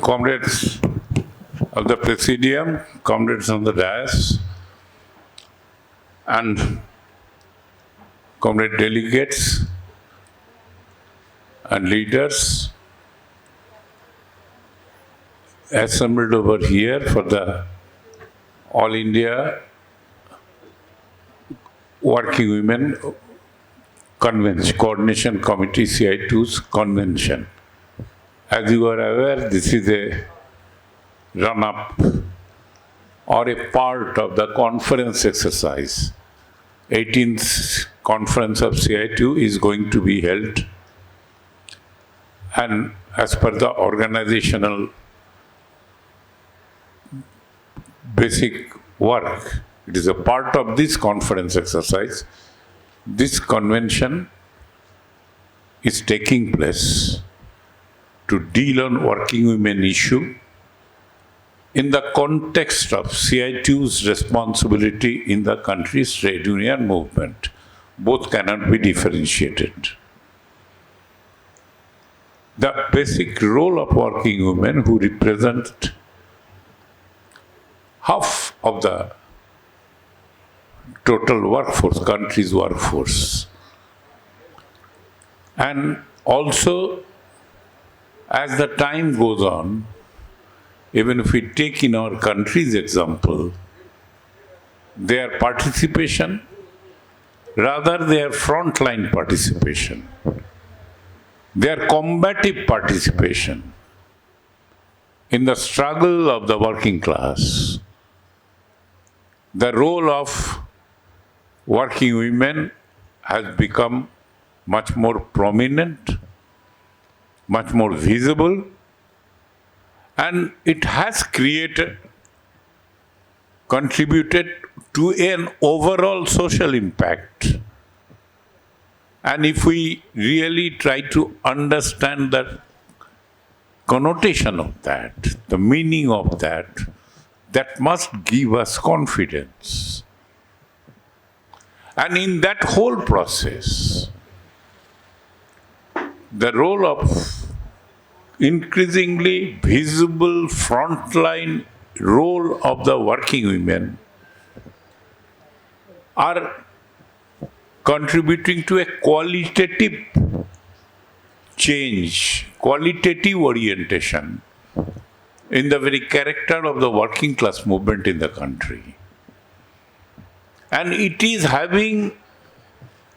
comrades of the Presidium, comrades on the dais, and comrade delegates and leaders assembled over here for the All India Working Women Convention, Coordination Committee CI2's convention. As you are aware, this is a run-up or a part of the conference exercise. 18th conference of CI2 is going to be held, and as per the organizational basic work, it is a part of this conference exercise. This convention is taking place to deal on working women issue in the context of CI2's responsibility in the country's trade union movement. Both cannot be differentiated. The basic role of working women, who represent half of the total workforce, country's workforce. And also, as the time goes on, even if we take in our country's example, their participation, rather their frontline participation, their combative participation in the struggle of the working class, the role of working women has become much more prominent, much more visible, and it has contributed to an overall social impact. And if we really try to understand the connotation of that, the meaning of that, that must give us confidence. And in that whole process, the role of increasingly visible frontline role of the working women are contributing to a qualitative change, qualitative orientation in the very character of the working class movement in the country. And it is having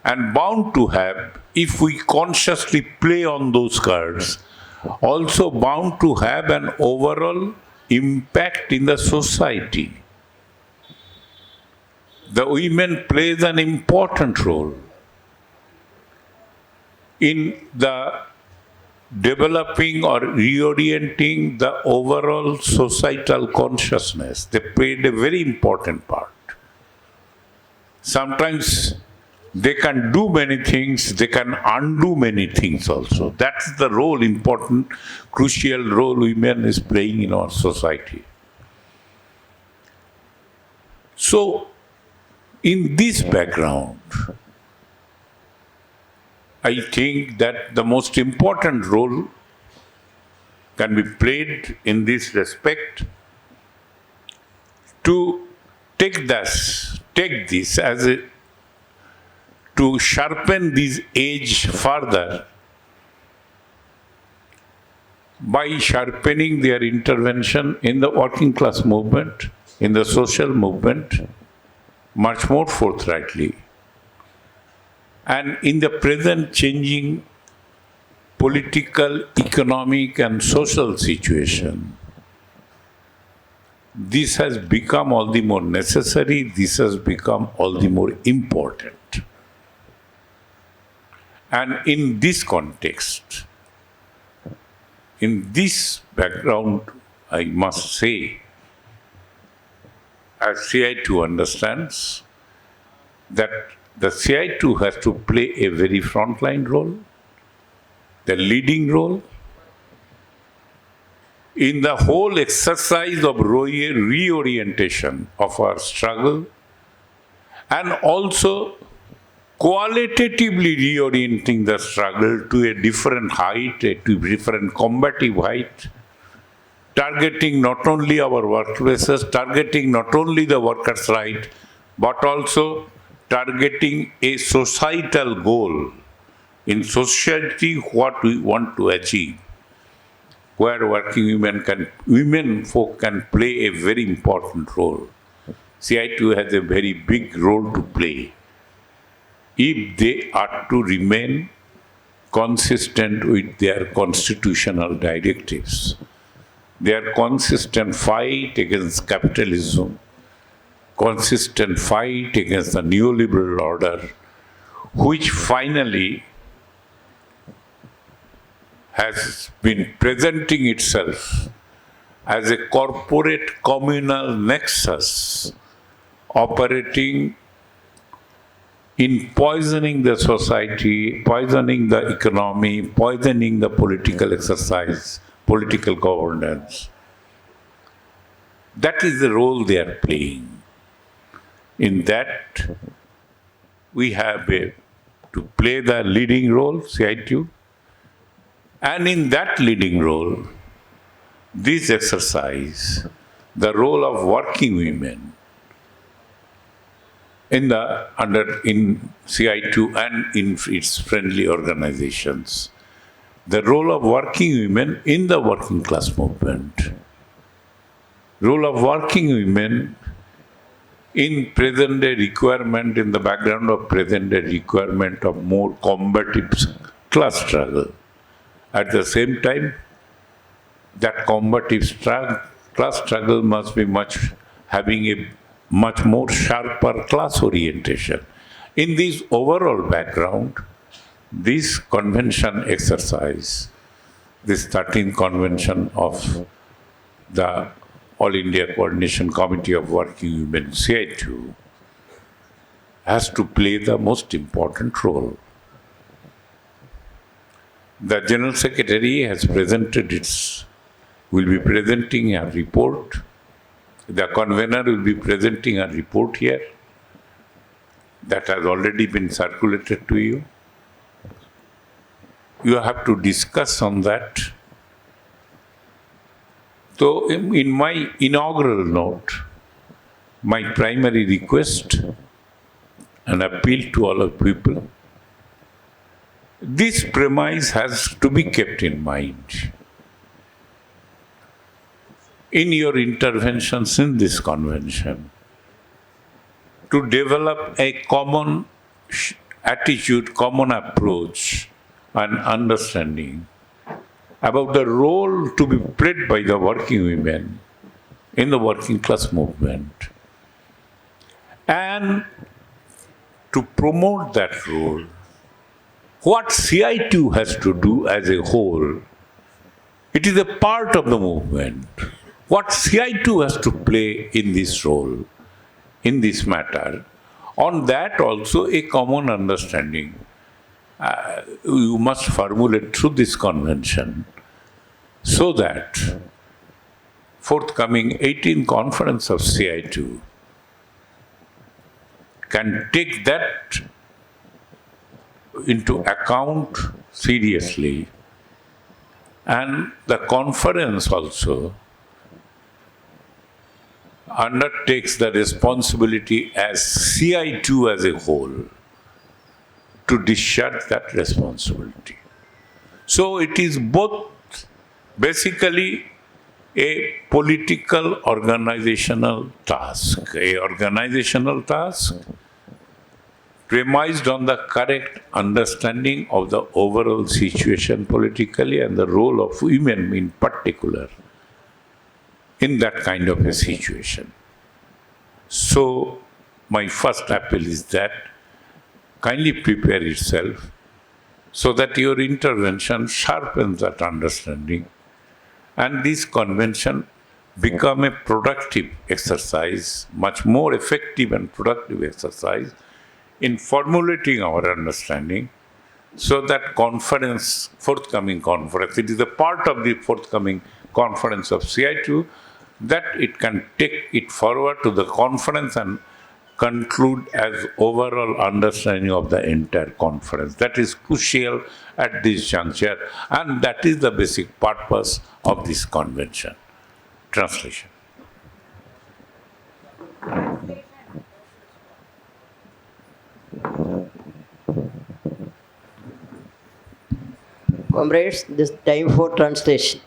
and bound to have, if we consciously play on those cards, also bound to have an overall impact in the society. The women plays an important role in the developing or reorienting the overall societal consciousness. They played a very important part. Sometimes they can do many things, they can undo many things also. That's the role, important, crucial role women is playing in our society. So, in this background, I think that the most important role can be played in this respect to take this as a to sharpen this edge further by sharpening their intervention in the working class movement, in the social movement, much more forthrightly. And in the present changing political, economic and social situation, this has become all the more necessary, this has become all the more important. And in this context, in this background, I must say, as CI2 understands, that the CI2 has to play a very frontline role, the leading role, in the whole exercise of reorientation of our struggle, and also qualitatively reorienting the struggle to a different height, to a different combative height, targeting not only our workplaces, targeting not only the workers' right, but also targeting a societal goal in society, what we want to achieve, where women folk can play a very important role. CI2 has a very big role to play if they are to remain consistent with their constitutional directives. Their consistent fight against capitalism, consistent fight against the neoliberal order, which finally has been presenting itself as a corporate communal nexus operating in poisoning the society, poisoning the economy, poisoning the political exercise, political governance. That is the role they are playing. In that, we have to play the leading role, CI2. And in that leading role, this exercise, the role of working women in CI2 and in its friendly organizations, the role of working women in the working class movement, role of working women in present-day requirement, in the background of present-day requirement of more combative class struggle. At the same time, that combative class struggle must be having a much more sharper class orientation. In this overall background, this convention exercise, this 13th convention of the All India Coordination Committee of Working Women, CI2, has to play the most important role. The General Secretary has will be presenting a report. The convener will be presenting a report here that has already been circulated to you. You have to discuss on that. So, in my inaugural note, my primary request and appeal to all of people, this premise has to be kept in mind in your interventions in this convention, to develop a common attitude, common approach and understanding about the role to be played by the working women in the working class movement, and to promote that role. What CI2 has to do as a whole, it is a part of the movement. What CI2 has to play in this role, in this matter, on that also a common understanding you must formulate through this convention, so that forthcoming 18th conference of CI2 can take that into account seriously, and the conference also undertakes the responsibility as CI2 as a whole to discharge that responsibility. So it is both basically a political organizational task, premised on the correct understanding of the overall situation politically and the role of women in particular in that kind of a situation. So my first appeal is that kindly prepare yourself so that your intervention sharpens that understanding and this convention become a productive exercise, much more effective and productive exercise in formulating our understanding, so that forthcoming conference, it is a part of the forthcoming conference of CI2, that it can take it forward to the conference and conclude as overall understanding of the entire conference. That is crucial at this juncture, and that is the basic purpose of this convention. translation. Comrades, this time for translation.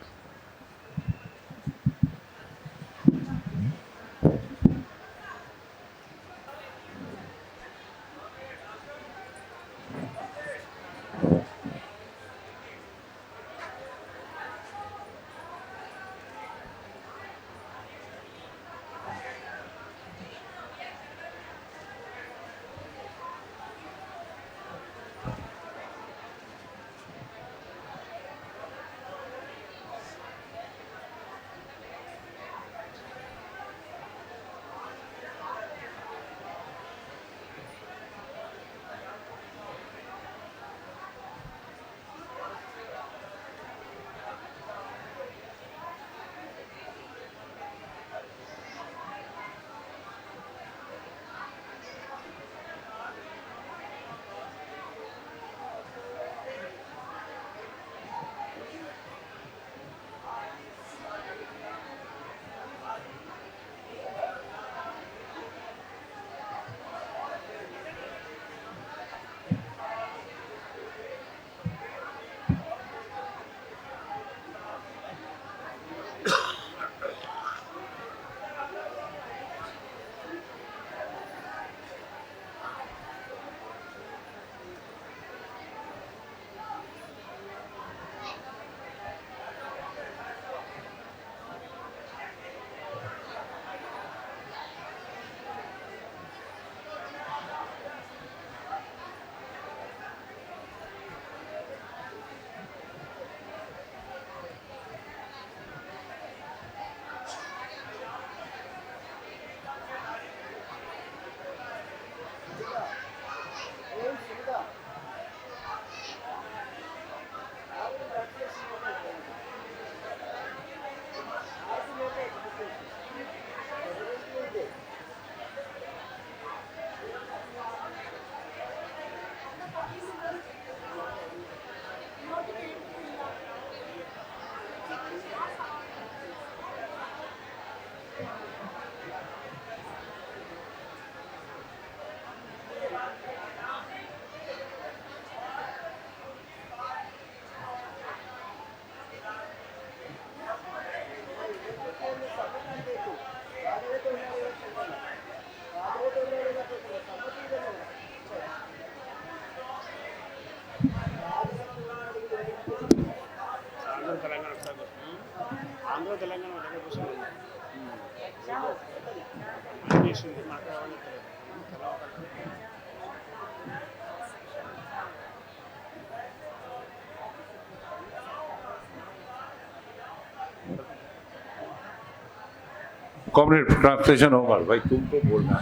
Comrade, translation होगा भाई तुमको बोलना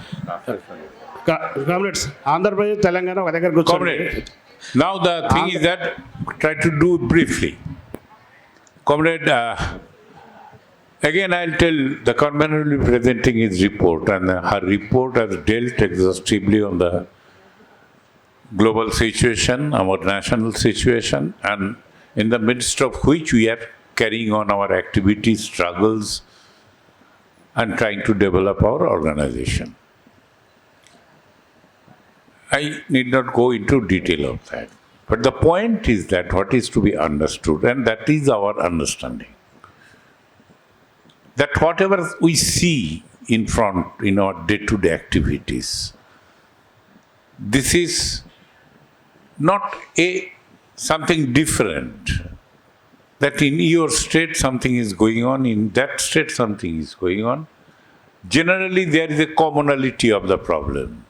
translation. Comrades, Andhra Pradesh, Telangana, ఒక దగ్గర కూర్చోండి. Comrade, now the thing is that try to do briefly. Comrade, again I'll tell the commander will be presenting his report, and her report has dealt exhaustively on the global situation, our national situation, and in the midst of which we are carrying on our activities, struggles, and trying to develop our organization. I need not go into detail of that. But the point is that what is to be understood, and that is our understanding, that whatever we see in front in our day-to-day activities, this is not something different, that in your state something is going on, in that state something is going on. Generally, there is a commonality of the problem.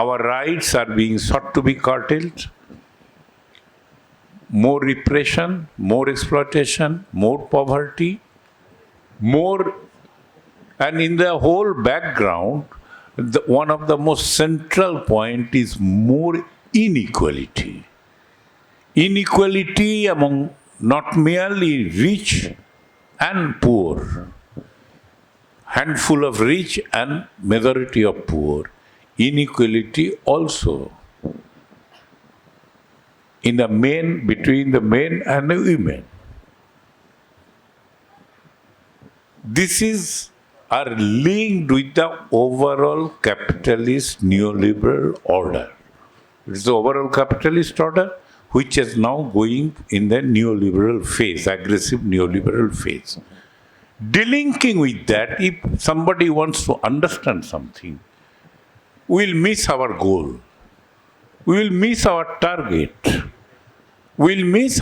Our rights are being sought to be curtailed. More repression, more exploitation, more poverty, more, and in the whole background, one of the most central point is more inequality. Inequality among not merely rich and poor, handful of rich and majority of poor, inequality also in the between the men and the women. This is are linked with the overall capitalist neoliberal order. It is the overall capitalist order which is now going in the neoliberal phase, aggressive neoliberal phase. Delinking with that, if somebody wants to understand something, we'll miss our goal. We will miss our target. We'll miss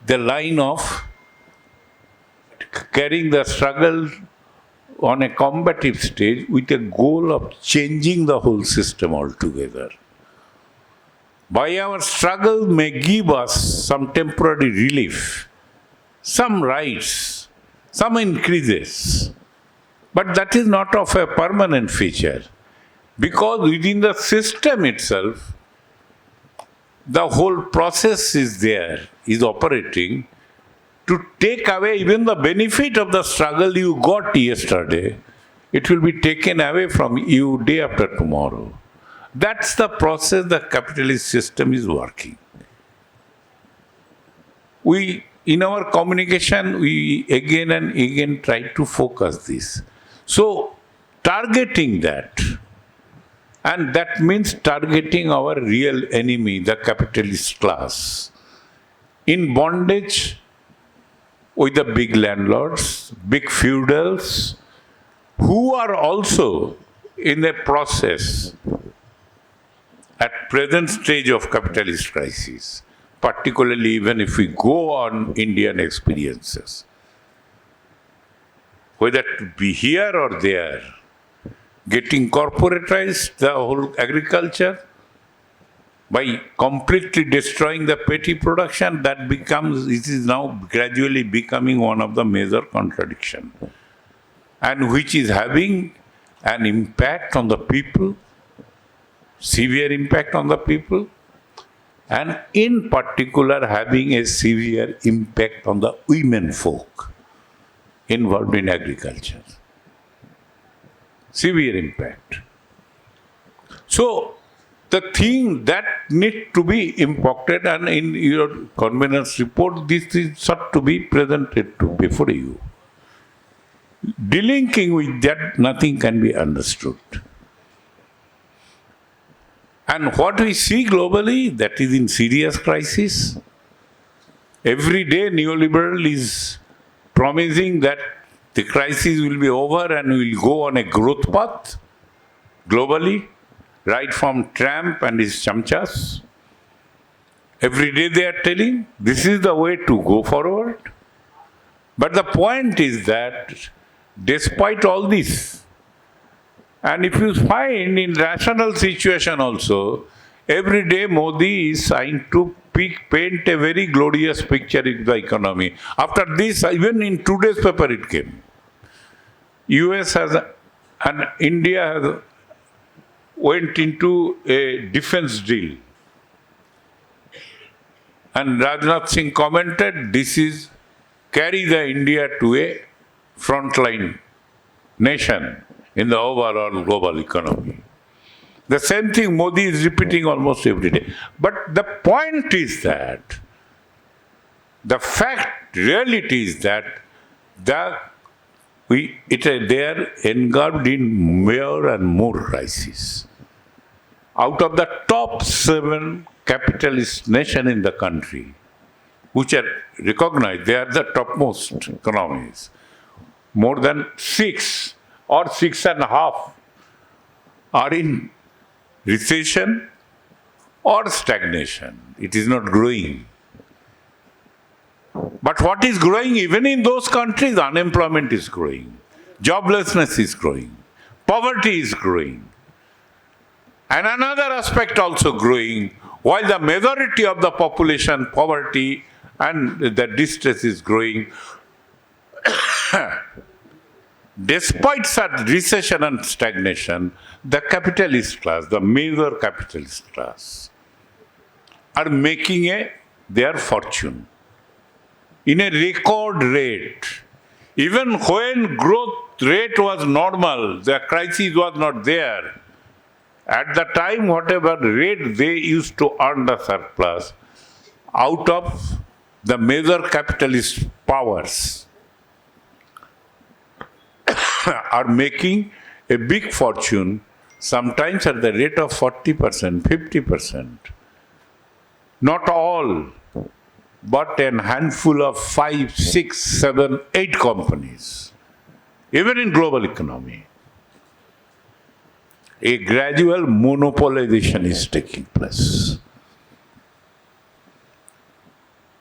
the line of carrying the struggle on a combative stage with a goal of changing the whole system altogether. By our struggle may give us some temporary relief, some rights, some increases, but that is not of a permanent feature, because within the system itself, the whole process is there, is operating to take away even the benefit of the struggle you got yesterday. It will be taken away from you day after tomorrow. That's the process the capitalist system is working. In our communication, we again and again try to focus this. So, targeting that, and that means targeting our real enemy, the capitalist class, in bondage with the big landlords, big feudals, who are also in a process at present stage of capitalist crisis, particularly even if we go on Indian experiences. Whether to be here or there, getting corporatized, the whole agriculture, by completely destroying the petty production, it is now gradually becoming one of the major contradictions, and which is having an impact on the people, severe impact on the people, and in particular having a severe impact on the women folk involved in agriculture. Severe impact. So, the thing that needs to be impacted, and in your convener's report, this is sought to be presented to before you. Delinking with that, nothing can be understood. And what we see globally, that is in serious crisis. Every day neoliberal is promising that the crisis will be over and we will go on a growth path globally, right from Trump and his chamchas. Every day they are telling, this is the way to go forward. But the point is that despite all this, and if you find in rational situation also, every day Modi is trying to paint a very glorious picture in the economy. After this, even in today's paper it came. US and India has went into a defense deal. And Rajnath Singh commented, this is carry the India to a frontline nation in the overall global economy. The same thing Modi is repeating almost every day. But the point is that, reality is that they are engulfed in more and more crises. Out of the top 7 capitalist nations in the country, which are recognized, they are the topmost economies. More than 6 or 6.5 are in recession or stagnation. It is not growing. But what is growing even in those countries? Unemployment is growing. Joblessness is growing. Poverty is growing. And another aspect also growing, while the majority of the population, poverty and the distress is growing, despite such recession and stagnation, the capitalist class, the major capitalist class, are making their fortune in a record rate. Even when growth rate was normal, the crisis was not there. At the time, whatever rate they used to earn the surplus out of the major capitalist powers, are making a big fortune, sometimes at the rate of 40%, 50%. Not all, but a handful of 5, 6, 7, 8 companies. Even in global economy, a gradual monopolization is taking place.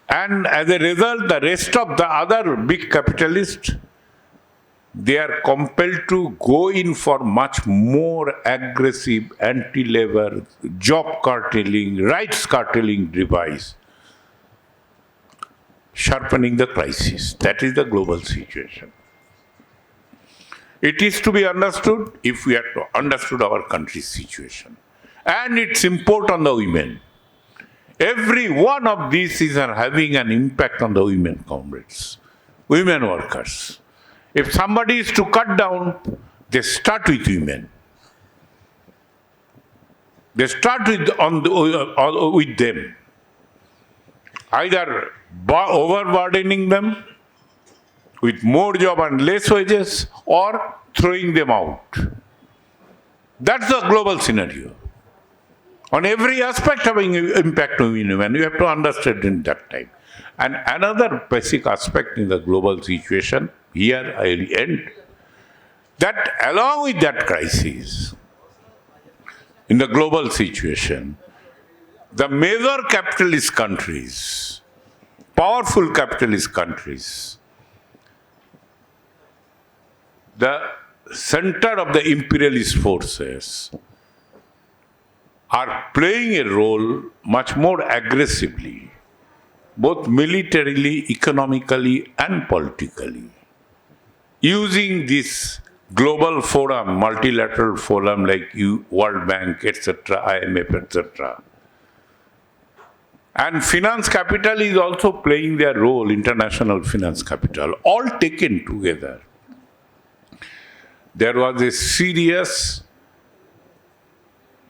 And as a result, the rest of the other big capitalists, they are compelled to go in for much more aggressive anti-labor, job carteling, rights carteling device, sharpening the crisis. That is the global situation. It is to be understood if we have understood our country's situation. And its import on the women. Every one of these is having an impact on the women comrades, women workers. If somebody is to cut down, they start with women. They start with them. Either overburdening them with more job and less wages, or throwing them out. That's the global scenario. On every aspect having impact on women, you have to understand in that time. And another basic aspect in the global situation, here I will end, that along with that crisis, in the global situation, the major capitalist countries, powerful capitalist countries, the center of the imperialist forces are playing a role much more aggressively, both militarily, economically, and politically, using this global forum, multilateral forum like World Bank, etc., IMF, etc. And finance capital is also playing their role, international finance capital, all taken together. There was a serious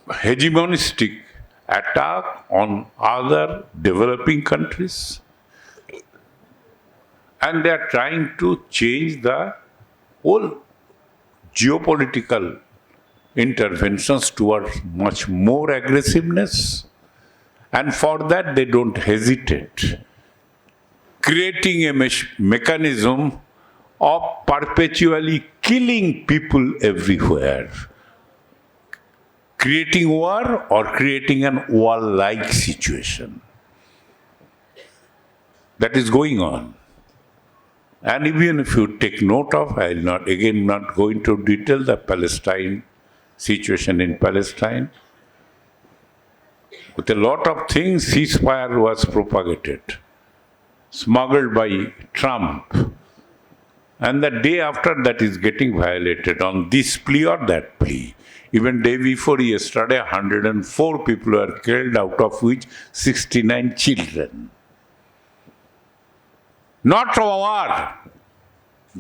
hegemonistic attack on other developing countries, and they are trying to change the whole geopolitical interventions towards much more aggressiveness, and for that they don't hesitate, creating a mechanism of perpetually killing people everywhere, creating war or creating an war-like situation. That is going on. And even if you take note of, I will not go into detail, the Palestine situation in Palestine. With a lot of things, ceasefire was propagated, smuggled by Trump. And the day after that is getting violated on this plea or that plea. Even day before yesterday, 104 people were killed, out of which 69 children. Not a war,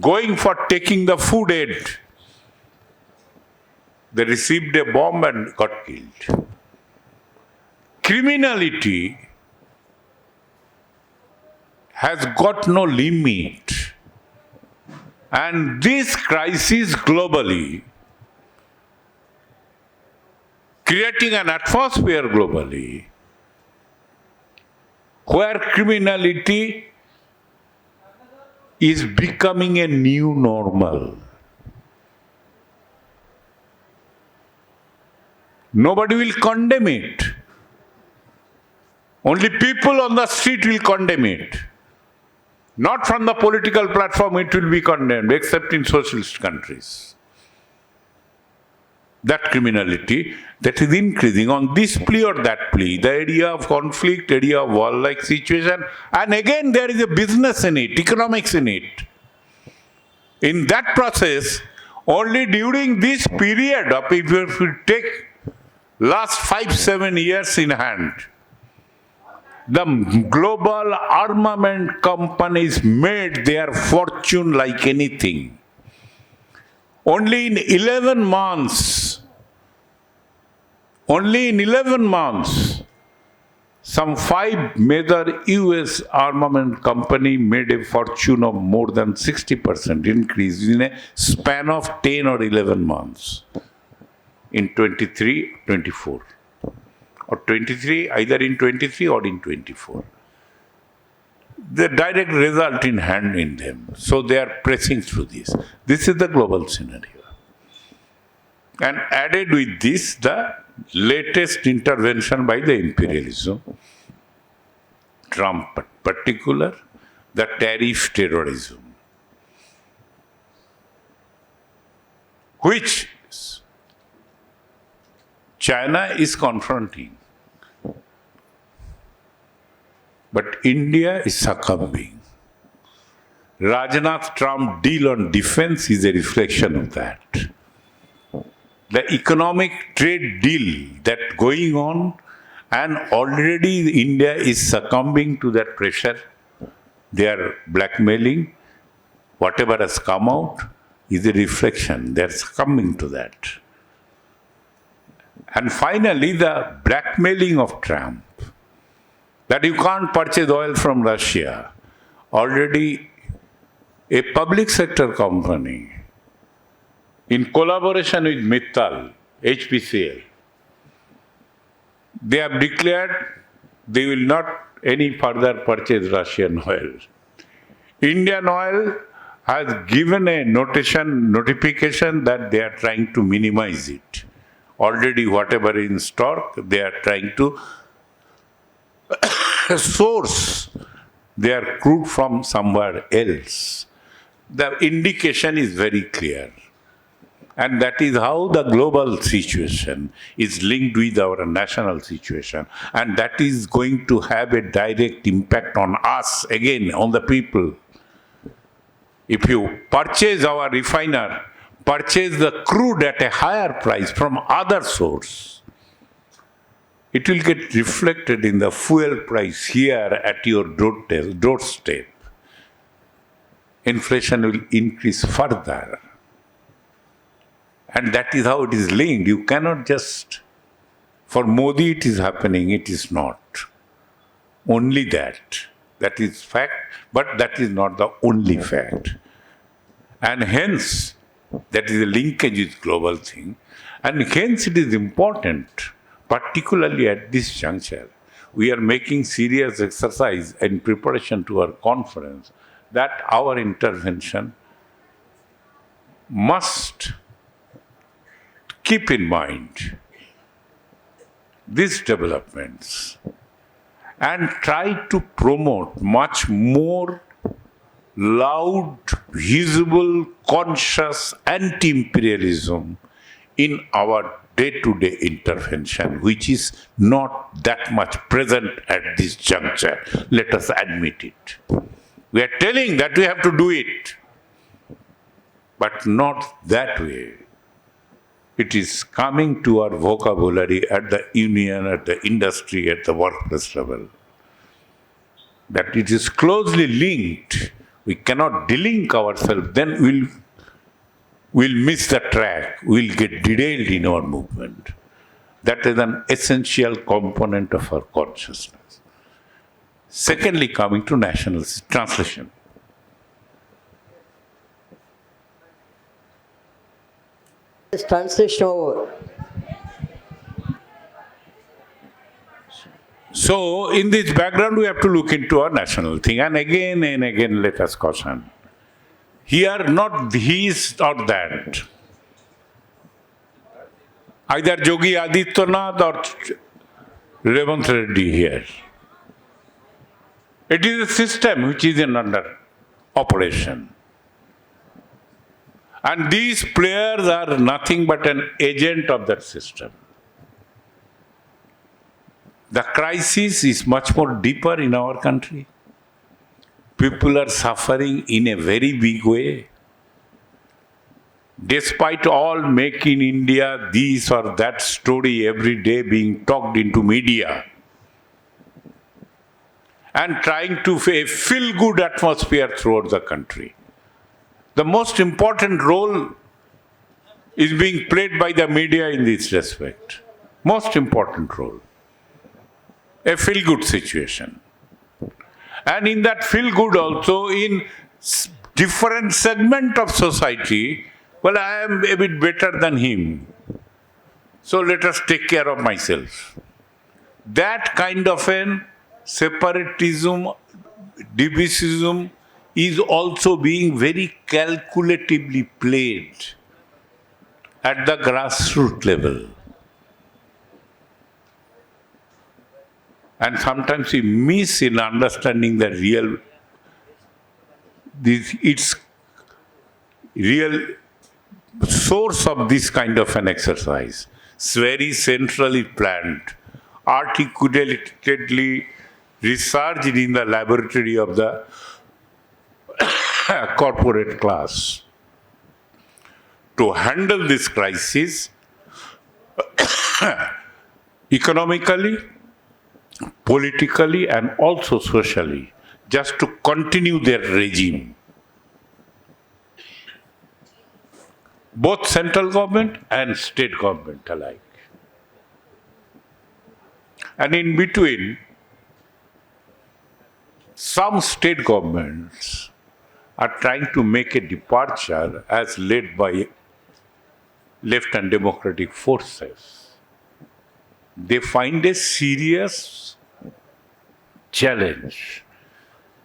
going for taking the food aid. They received a bomb and got killed. Criminality has got no limit. And this crisis globally, creating an atmosphere globally, where criminality is becoming a new normal. Nobody will condemn it. Only people on the street will condemn it. Not from the political platform it will be condemned, except in socialist countries. That criminality that is increasing on this plea or that plea, the area of conflict, area of war-like situation, and again there is a business in it, economics in it. In that process, only during this period of, if you take last 5-7 years in hand, the global armament companies made their fortune like anything. Only in 11 months, some 5 major US armament company made a fortune of more than 60% increase in a span of 10 or 11 months in 23, 24. Or 23, either in 23 or in 24. The direct result in hand in them. So they are pressing through this. This is the global scenario. And added with this, the latest intervention by the imperialism, Trump in particular, the tariff terrorism, which China is confronting. But India is succumbing. Rajnath-Trump deal on defense is a reflection of that. The economic trade deal that going on, and already India is succumbing to that pressure. They are blackmailing. Whatever has come out is a reflection. They are succumbing to that. And finally, the blackmailing of Trump, that you can't purchase oil from Russia. Already a public sector company, in collaboration with Mittal, HPCL, they have declared they will not any further purchase Russian oil. Indian Oil has given a notification that they are trying to minimize it. Already whatever in stock, they are trying to source their crude from somewhere else. The indication is very clear. And that is how the global situation is linked with our national situation. And that is going to have a direct impact on us, again, on the people. If you purchase our refiner, purchase the crude at a higher price from other source, it will get reflected in the fuel price here at your doorstep. Inflation will increase further. And that is how it is linked. You cannot just, for Modi it is happening, it is not. Only that. That is fact, but that is not the only fact. And hence, that is a linkage with global thing. And hence it is important, particularly at this juncture, we are making serious exercise in preparation to our conference, that our intervention must keep in mind these developments and try to promote much more loud, visible, conscious anti-imperialism in our day-to-day intervention, which is not that much present at this juncture. Let us admit it. We are telling that we have to do it, but not that way. It is coming to our vocabulary at the union, at the industry, at the workplace level. That it is closely linked. We cannot delink ourselves, then we'll miss the track, we'll get derailed in our movement. That is an essential component of our consciousness. Secondly, coming to national translation. This translation over. So, in this background, we have to look into our national thing. And again let us caution. Here, not this or that. Either Yogi Adityanath or Revanth Reddy here. It is a system which is under operation. And these players are nothing but an agent of that system. The crisis is much more deeper in our country. People are suffering in a very big way. Despite all Make in India, this or that story every day being talked into media, and trying to a feel-good atmosphere throughout the country. The most important role is being played by the media in this respect. Most important role. a feel-good situation. And in that feel-good also, in different segment of society, well, I am a bit better than him, so let us take care of myself. That kind of an separatism, divisivism is also being very calculatively played at the grassroots level. And sometimes we miss in understanding the its real source of this kind of an exercise. It's very centrally planned, articulatedly researched in the laboratory of the corporate class. To handle this crisis economically, politically, and also socially, just to continue their regime. Both central government and state government alike. And in between, some state governments are trying to make a departure as led by left and democratic forces. They find a serious challenge.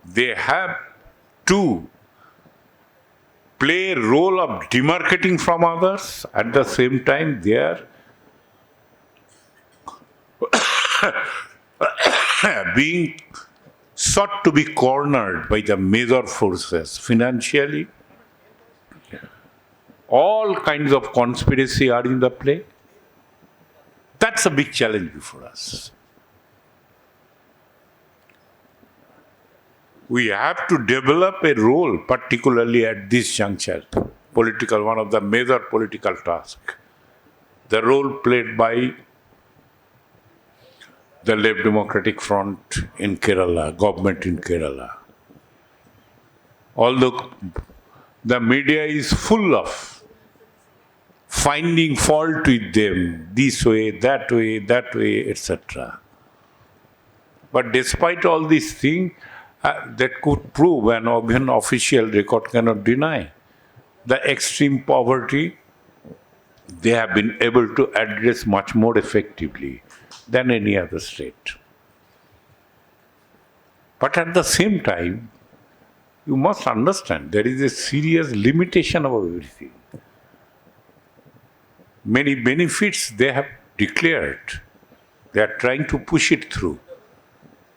They have to play a role of demarcating from others. At the same time, they are being sought to be cornered by the major forces financially. All kinds of conspiracy are in the play. That's a big challenge before us. We have to develop a role, particularly at this juncture, one of the major political tasks. The role played by the Left Democratic Front in Kerala, government in Kerala. Although the media is full of finding fault with them, this way, that way, etc. But despite all these things, that could prove, and an official record cannot deny, the extreme poverty they have been able to address much more effectively than any other state. But at the same time, you must understand there is a serious limitation of everything. Many benefits they have declared, they are trying to push it through.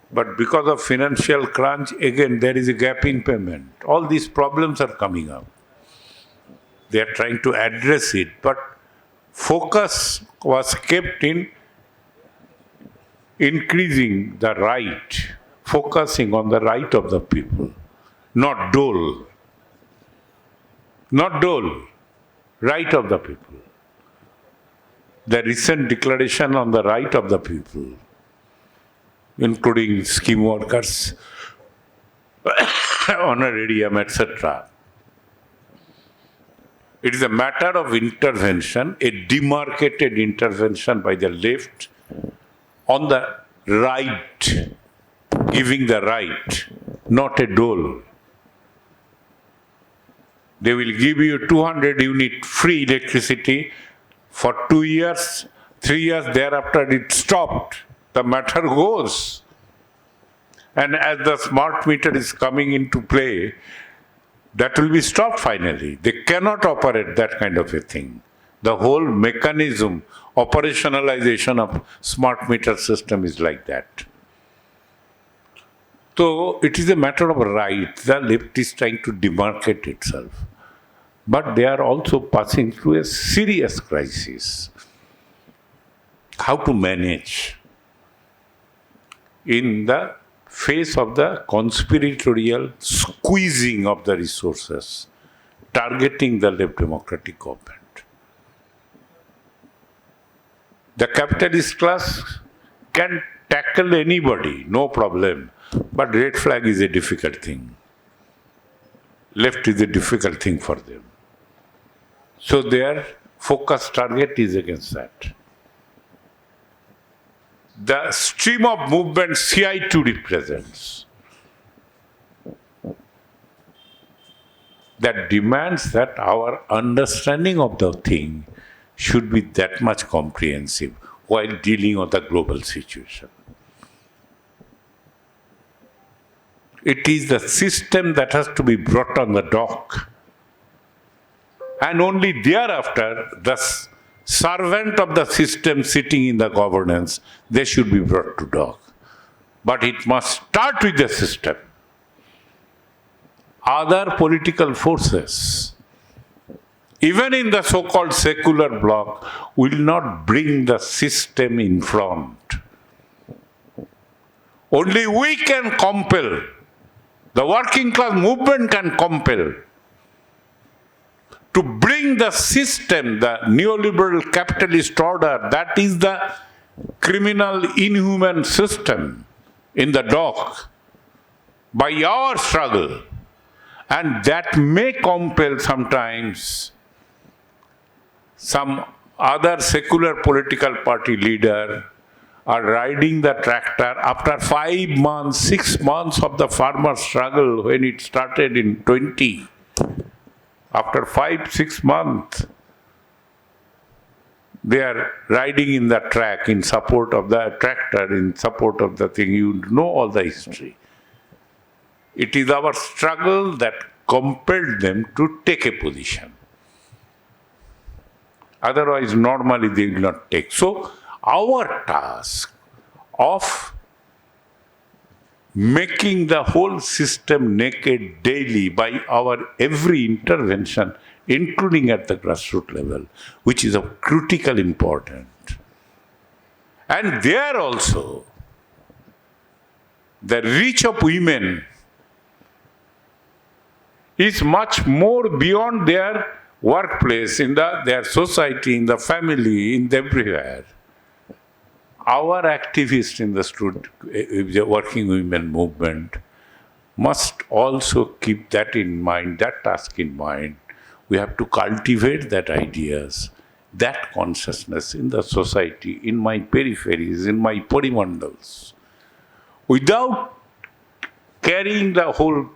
But because of financial crunch, again, there is a gap in payment. All these problems are coming up. They are trying to address it, but focus was kept in increasing the right, focusing on the right of the people, not dole. Not dole, right of the people. The recent declaration on the right of the people, including scheme workers, honorarium, etc. It is a matter of intervention, a demarcated intervention by the left on the right, giving the right, not a dole. They will give you 200 unit free electricity for 2 years, 3 years, thereafter it stopped. The matter goes. And as the smart meter is coming into play, that will be stopped finally. They cannot operate that kind of a thing. The whole mechanism, operationalization of smart meter system is like that. So it is a matter of right. The left is trying to demarcate itself. But they are also passing through a serious crisis. How to manage in the face of the conspiratorial squeezing of the resources, targeting the left democratic government. The capitalist class can tackle anybody, no problem, but red flag is a difficult thing. Left is a difficult thing for them. So their focus target is against that. the stream of movement CI2 represents, that demands that our understanding of the thing should be that much comprehensive while dealing with the global situation. It is the system that has to be brought on the dock. And only thereafter, the servant of the system sitting in the governance, they should be brought to dock. But it must start with the system. Other political forces, even in the so-called secular bloc, will not bring the system in front. Only we can compel, the working class movement can compel to bring the system, the neoliberal capitalist order, that is the criminal, inhuman system in the dock, by our struggle. And that may compel sometimes some other secular political party leader are riding the tractor after 5 months, 6 months of the farmer struggle when it started in 20. After 5, 6 months, they are riding in the track in support of the tractor, in support of the thing. You know all the history. It is our struggle that compelled them to take a position. Otherwise, normally they will not take. So, our task of making the whole system naked daily by our every intervention, including at the grassroots level, which is of critical importance. And there also, the reach of women is much more beyond their workplace, in their society, in the family, in everywhere. Our activists in the working women movement must also keep that in mind, that task in mind. We have to cultivate that ideas, that consciousness in the society, in my peripheries, in my porimandals. Without carrying the whole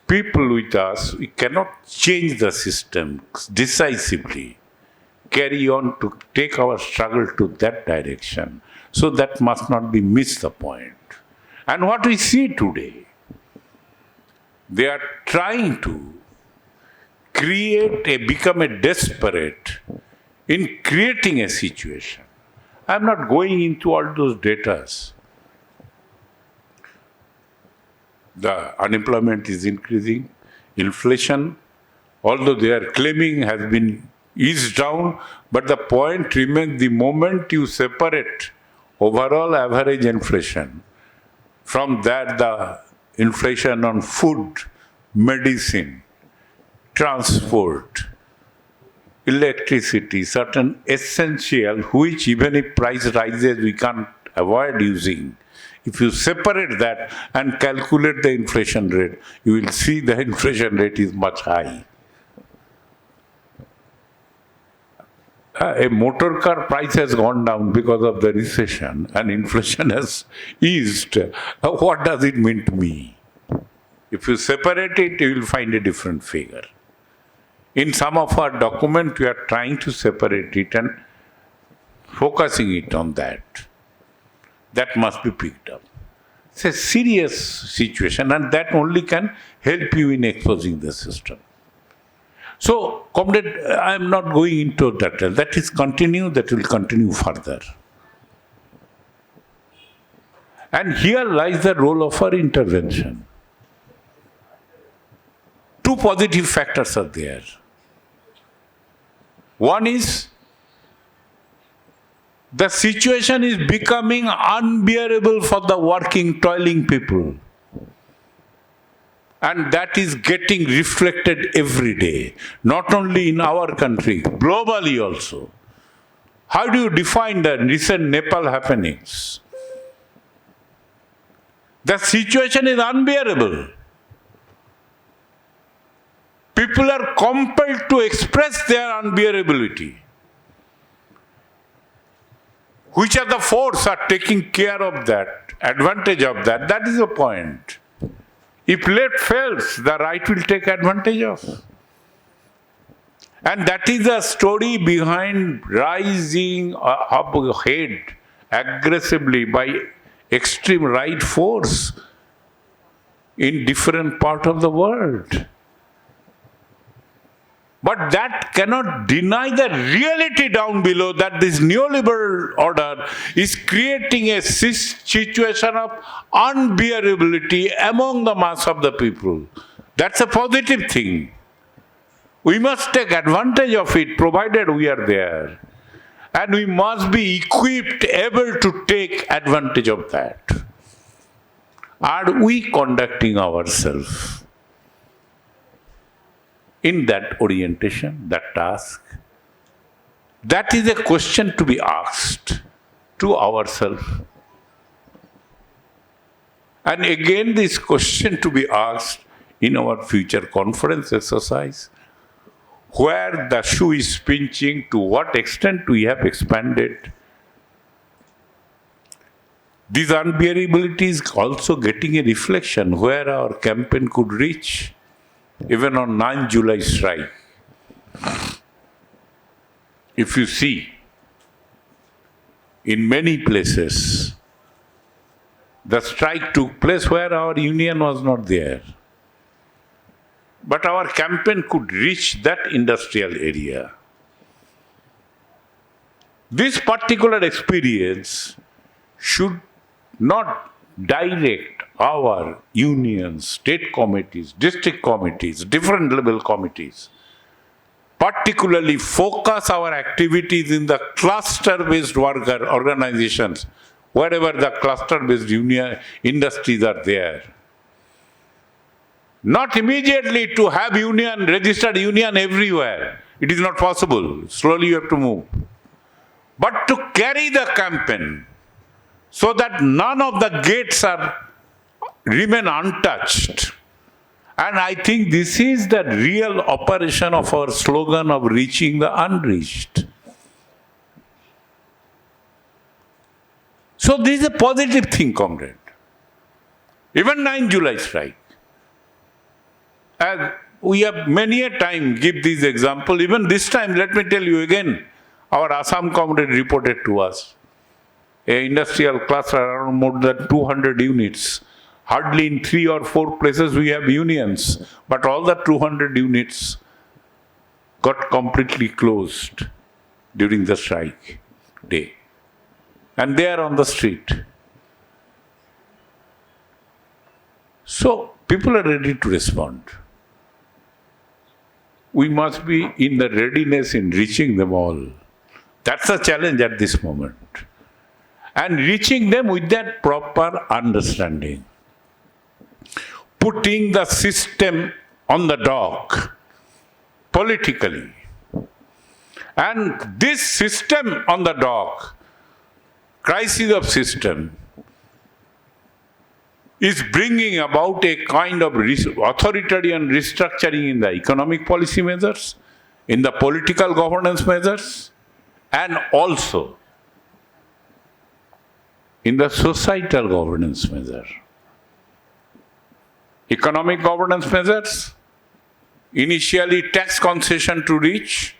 people with us, we cannot change the system decisively, carry on to take our struggle to that direction. So that must not be missed the point. And what we see today, they are trying to become a desperate in creating a situation. I'm not going into all those datas. The unemployment is increasing, inflation, although they are claiming, has been eased down, but the point remains, the moment you separate overall average inflation from that, the inflation on food, medicine, transport, electricity, certain essential, which even if price rises, we can't avoid using. If you separate that and calculate the inflation rate, you will see the inflation rate is much high. A motor car price has gone down because of the recession and inflation has eased. What does it mean to me? If you separate it, you will find a different figure. In some of our documents, we are trying to separate it and focusing it on that. That must be picked up. It's a serious situation, and that only can help you in exposing the system. So, comrade, I am not going into that. That is continue, that will continue further. And here lies the role of our intervention. Two positive factors are there. One is, the situation is becoming unbearable for the working, toiling people. And that is getting reflected every day, not only in our country, globally also. How do you define the recent Nepal happenings? The situation is unbearable. People are compelled to express their unbearability. Which are the force are taking care of that, advantage of that? That is the point. If left fails, the right will take advantage of. And that is the story behind rising up head aggressively by extreme right force in different parts of the world. But that cannot deny the reality down below that this neoliberal order is creating a situation of unbearability among the mass of the people. That's a positive thing. We must take advantage of it provided we are there. And we must be equipped, able to take advantage of that. Are we conducting ourselves in that orientation, that task? That is a question to be asked to ourselves. And again, this question to be asked in our future conference exercise, where the shoe is pinching, to what extent we have expanded. This unbearability is also getting a reflection where our campaign could reach, even on 9 July strike. If you see, in many places, the strike took place where our union was not there. But our campaign could reach that industrial area. This particular experience should not direct our unions, state committees, district committees, different level committees, particularly focus our activities in the cluster-based worker organizations, wherever the cluster-based union industries are there. Not immediately to have union, registered union everywhere. It is not possible. Slowly you have to move. But to carry the campaign so that none of the gates remain untouched. And I think this is the real operation of our slogan of reaching the unreached. So this is a positive thing, comrade. Even 9 July strike. As we have many a time give this example, even this time, let me tell you again, our Assam comrade reported to us, an industrial cluster around more than 200 units. Hardly in 3 or 4 places we have unions, but all the 200 units got completely closed during the strike day. And they are on the street. So people are ready to respond. We must be in the readiness in reaching them all. That's the challenge at this moment. And reaching them with that proper understanding. Putting the system on the dock politically. And this system on the dock, crisis of system, is bringing about a kind of authoritarian restructuring in the economic policy measures, in the political governance measures, and also in the societal governance measure. Economic governance measures, initially tax concession to rich,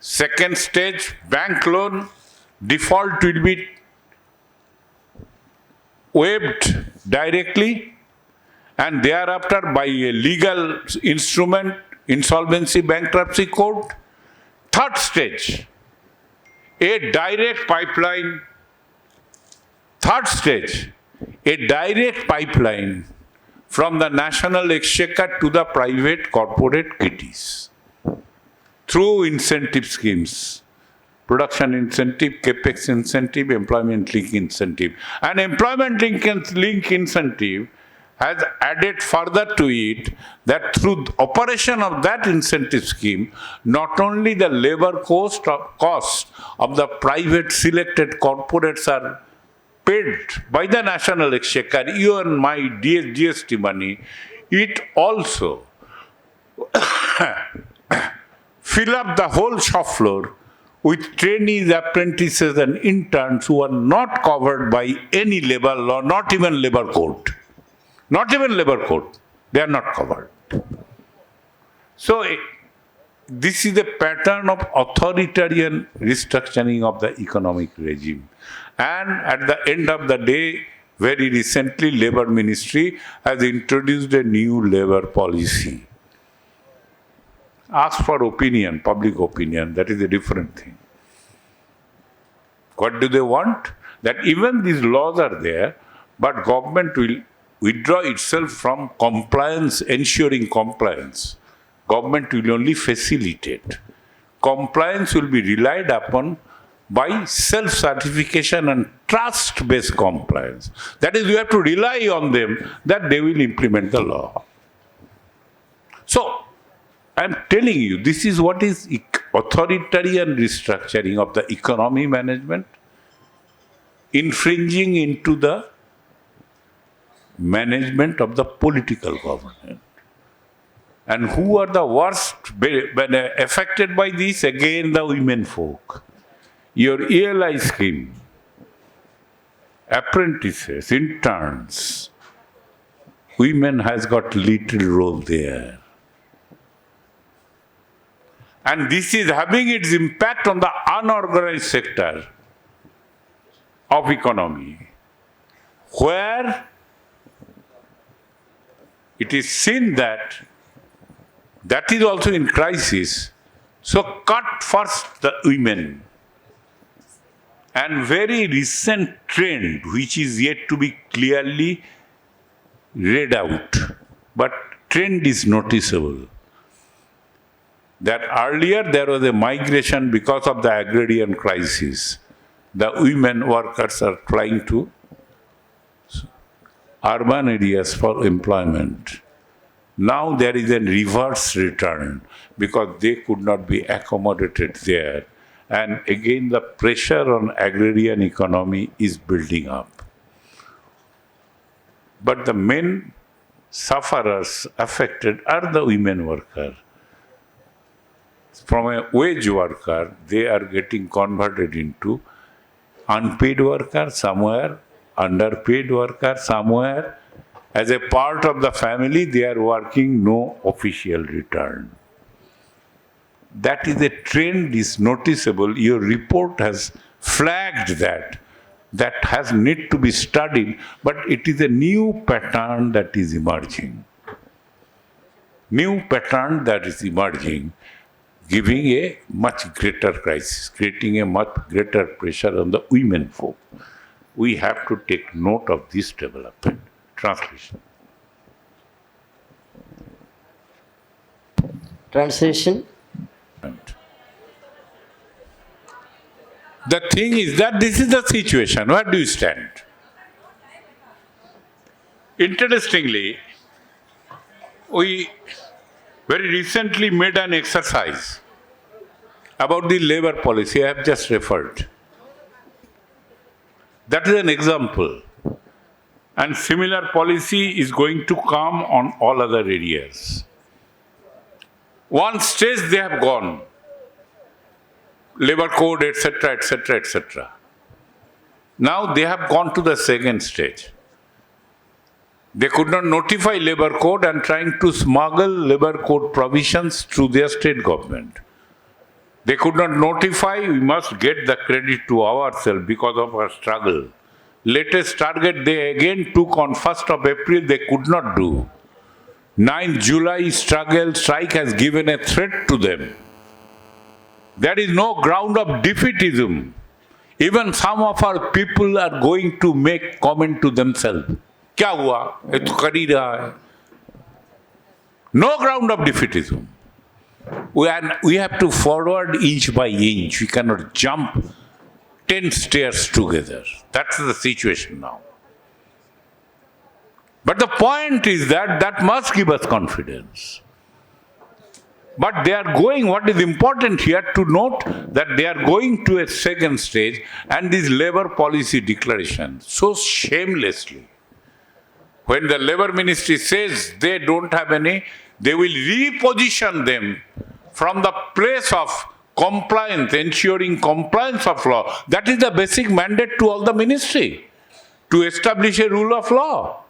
second stage bank loan, default will be waived directly, and thereafter by a legal instrument, insolvency bankruptcy code. Third stage, a direct pipeline. Third stage, a direct pipeline from the national exchequer to the private corporate kitties through incentive schemes. Production incentive, capex incentive, employment link incentive. And employment link incentive has added further to it that through operation of that incentive scheme, not only the labor cost of the private selected corporates are paid by the national exchequer, you and my GST money, it also fill up the whole shop floor with trainees, apprentices and interns who are not covered by any labor law, not even labor code. Not even labor code. They are not covered. So, this is a pattern of authoritarian restructuring of the economic regime. And at the end of the day, very recently, Labour Ministry has introduced a new labour policy. Ask for opinion, public opinion, that is a different thing. What do they want? That even these laws are there, but government will withdraw itself from compliance, ensuring compliance. Government will only facilitate. Compliance will be relied upon by self-certification and trust-based compliance. That is, you have to rely on them that they will implement the law. So, I am telling you, this is what is authoritarian restructuring of the economy management, infringing into the management of the political government. And who are the worst affected by this? Again, the women folk. Your ELI scheme, apprentices, interns, women has got little role there. And this is having its impact on the unorganized sector of economy, where it is seen that that is also in crisis. So cut first the women. And very recent trend, which is yet to be clearly read out, but trend is noticeable. That earlier there was a migration because of the agrarian crisis. The women workers are flying to urban areas for employment. Now there is a reverse return because they could not be accommodated there. And again, the pressure on agrarian economy is building up. But the main sufferers affected are the women workers. From a wage worker, they are getting converted into unpaid worker somewhere, underpaid worker somewhere. As a part of the family, they are working no official return. That is a trend is noticeable. Your report has flagged that. That has need to be studied, but it is a new pattern that is emerging. New pattern that is emerging, giving a much greater crisis, creating a much greater pressure on the women folk. We have to take note of this development. Translation. Translation. The thing is that this is the situation. Where do you stand? Interestingly, we very recently made an exercise about the labor policy I have just referred. That is an example. And similar policy is going to come on all other areas. One stage they have gone. Labor code, etc., etc., etc. Now they have gone to the second stage. They could not notify labor code and trying to smuggle labor code provisions through their state government. They could not notify, we must get the credit to ourselves because of our struggle. Latest target they again took on 1st of April, they could not do. 9th July strike has given a threat to them. There is no ground of defeatism. Even some of our people are going to make comment to themselves. Kya hua? Ye to kar hi raha hai. No ground of defeatism. We have to forward inch by inch. We cannot jump 10 stairs together. That's the situation now. But the point is that must give us confidence. But they are going, what is important here to note that they are going to a second stage and this labor policy declaration so shamelessly. When the labor ministry says they don't have any, they will reposition them from the place of compliance, ensuring compliance of law. That is the basic mandate to all the ministry, to establish a rule of law.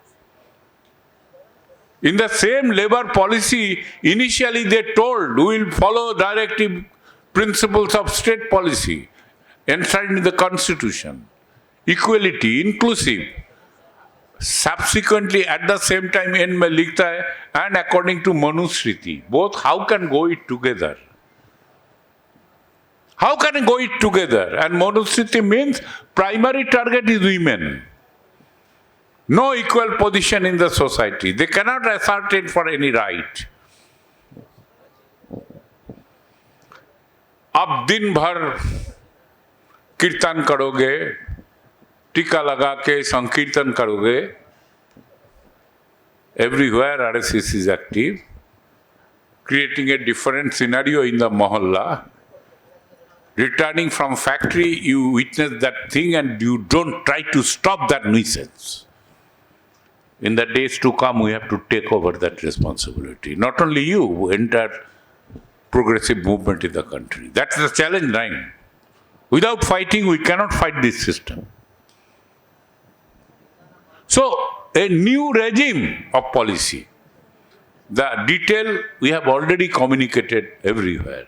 In the same labor policy, initially they told we will follow directive principles of state policy enshrined in the constitution. Equality, inclusive. Subsequently, at the same time, end mein likhta hai, and according to Manusmriti, both how can go it together? How can it go it together? And Manusmriti means primary target is women. No equal position in the society. They cannot assert it for any right. आप दिन भर कीर्तन करोगे, टीका लगा के संकीर्तन करोगे. Everywhere RSS is active, creating a different scenario in the mohalla. Returning from factory, you witness that thing and you don't try to stop that nuisance. In the days to come, we have to take over that responsibility. Not only you, entire progressive movement in the country. That's the challenge line. Without fighting, we cannot fight this system. So, a new regime of policy. The detail we have already communicated everywhere.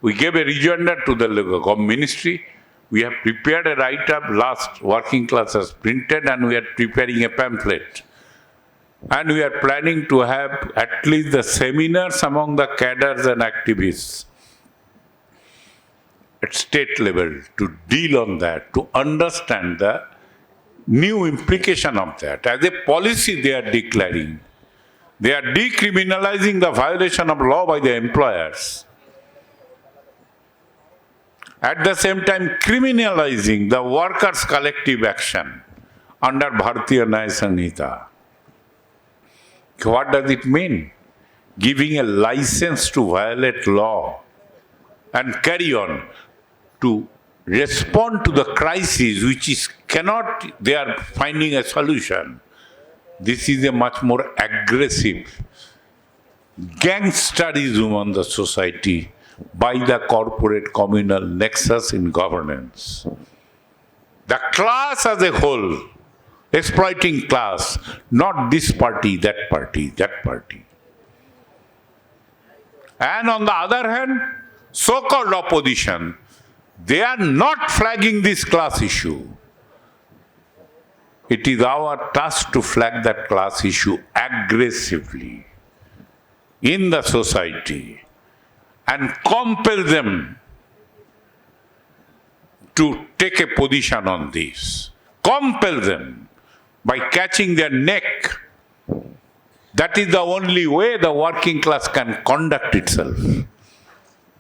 We gave a rejoinder to the government ministry. We have prepared a write-up, last working class has printed, and we are preparing a pamphlet. And we are planning to have at least the seminars among the cadres and activists at state level to deal on that, to understand the new implication of that. As a policy they are declaring, they are decriminalizing the violation of law by the employers. At the same time, criminalizing the workers' collective action under Bharatiya Nyaya Sanhita. What does it mean? Giving a license to violate law and carry on to respond to the crisis which is cannot, they are finding a solution. This is a much more aggressive gangsterism on the society by the corporate communal nexus in governance. The class as a whole, exploiting class, not this party, that party, that party. And on the other hand, so-called opposition, they are not flagging this class issue. It is our task to flag that class issue aggressively in the society and compel them to take a position on this. Compel them by catching their neck. That is the only way the working class can conduct itself.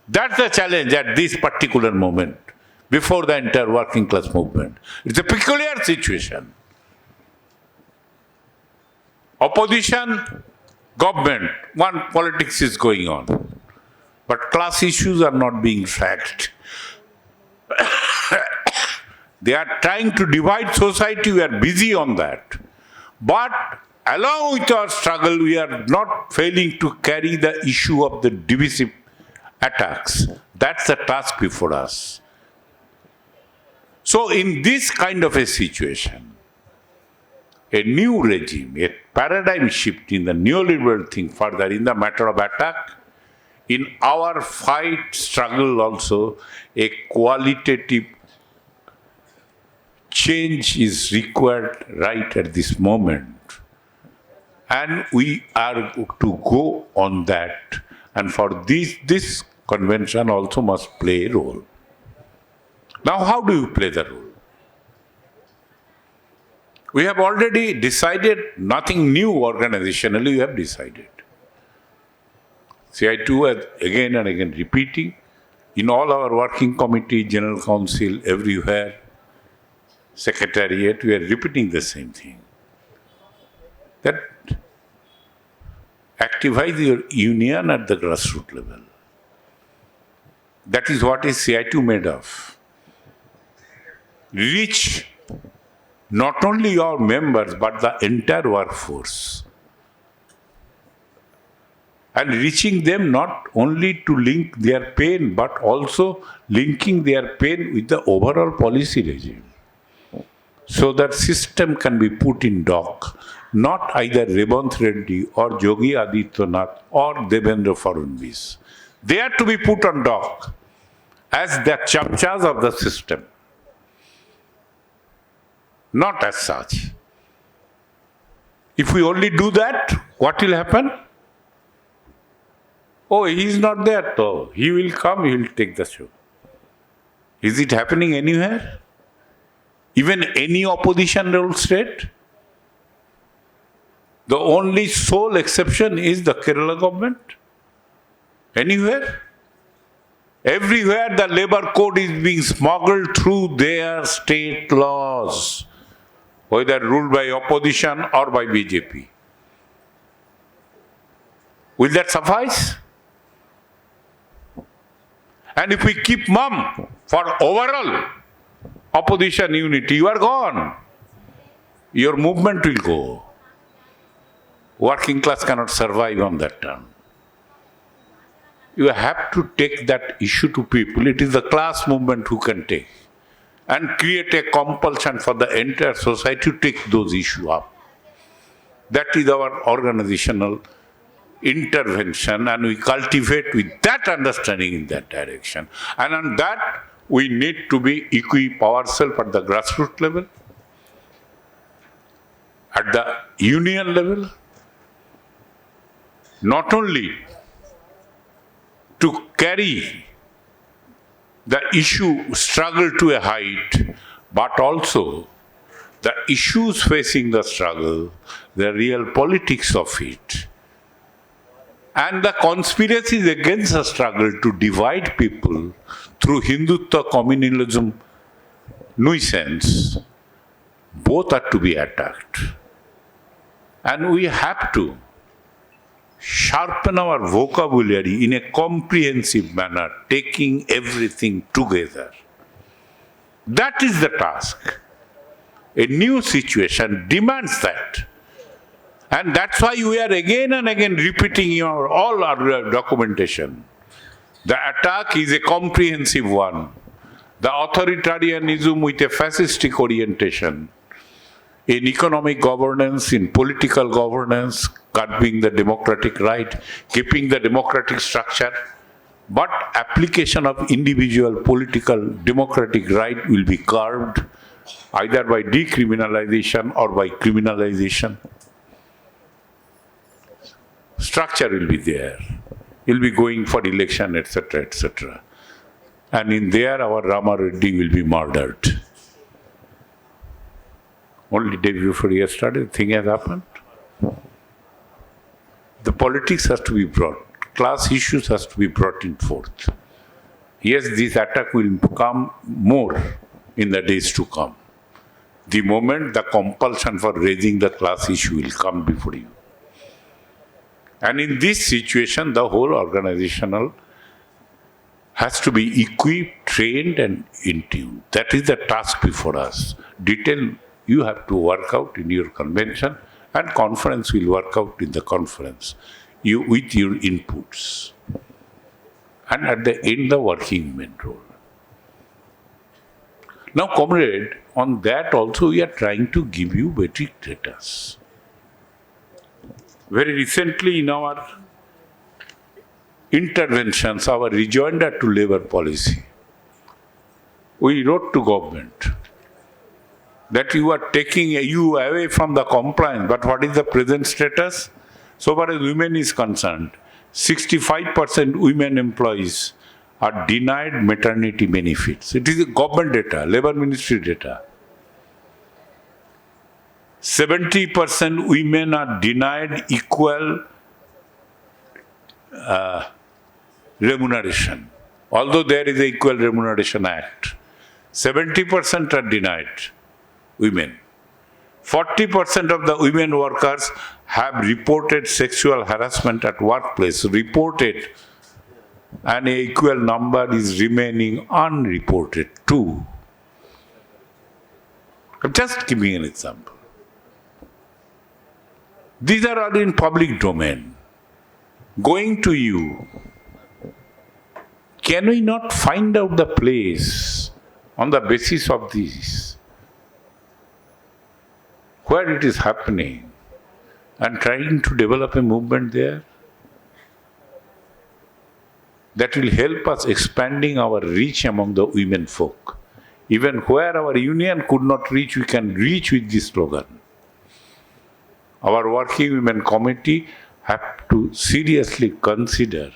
That's the challenge at this particular moment, before the entire working class movement. It's a peculiar situation. Opposition, government, one politics is going on. But class issues are not being flagged. They are trying to divide society, we are busy on that. But along with our struggle, we are not failing to carry the issue of the divisive attacks. That's the task before us. So in this kind of a situation, a new regime, a paradigm shift in the neoliberal thing further in the matter of attack, in our fight, struggle also, a qualitative change is required right at this moment. And we are to go on that. And for this convention also must play a role. Now, how do you play the role? We have already decided, nothing new organizationally we have decided. CI2 again and again repeating, in all our working committee, general council, everywhere, secretariat, we are repeating the same thing. That activize your union at the grassroots level. That is what is CI2 made of. Reach not only your members but the entire workforce. and reaching them not only to link their pain but also linking their pain with the overall policy regime. So that system can be put in dock, not either Revanth Reddy or Yogi Adityanath or Devendra Fadnavis. They are to be put on dock as the chamchas of the system, not as such. If we only do that, what will happen? Oh, he is not there, so he will come, he will take the show. Is it happening anywhere? Even any opposition rule state? The only sole exception is the Kerala government. Anywhere? Everywhere the labor code is being smuggled through their state laws, whether ruled by opposition or by BJP. Will that suffice? And if we keep mum for overall opposition unity, you are gone. Your movement will go. Working class cannot survive on that term. You have to take that issue to people. It is the class movement who can take and create a compulsion for the entire society to take those issues up. That is our organizational intervention, and we cultivate with that understanding in that direction. And on that, we need to be equip ourselves at the grassroots level, at the union level, not only to carry the issue struggle to a height, but also the issues facing the struggle, the real politics of it, and the conspiracies against the struggle to divide people through Hindutva communalism nuisance, both are to be attacked. And we have to sharpen our vocabulary in a comprehensive manner, taking everything together. That is the task. A new situation demands that. And that's why we are again and again repeating all our documentation. The attack is a comprehensive one. The authoritarianism with a fascistic orientation in economic governance, in political governance, curbing the democratic right, keeping the democratic structure, but application of individual political democratic right will be curbed either by decriminalization or by criminalization. Structure will be there. You'll be going for election, etc., etc. And in there, our Rama Reddy will be murdered. Only day before yesterday, the thing has happened. The politics has to be brought. Class issues has to be brought in forth. Yes, this attack will come more in the days to come. The moment the compulsion for raising the class issue will come before you. And in this situation, the whole organizational has to be equipped, trained, and in tune. That is the task before us. Detail you have to work out in your convention, and conference will work out in the conference with your inputs. And at the end, the working main role. Now, comrade, on that also we are trying to give you metric data. Very recently in our interventions, our rejoinder to labor policy, we wrote to government that you are taking you away from the compliance, but what is the present status? So far as women is concerned, 65% women employees are denied maternity benefits. It is government data, labor ministry data. 70% women are denied equal remuneration. Although there is an Equal Remuneration Act, 70% are denied women. 40% of the women workers have reported sexual harassment at workplace, reported, and an equal number is remaining unreported too. I'm just giving an example. These are all in public domain. going to you, can we not find out the place on the basis of this, where it is happening, and trying to develop a movement there? That will help us expanding our reach among the women folk. Even where our union could not reach, we can reach with this slogan. Our working women committee have to seriously consider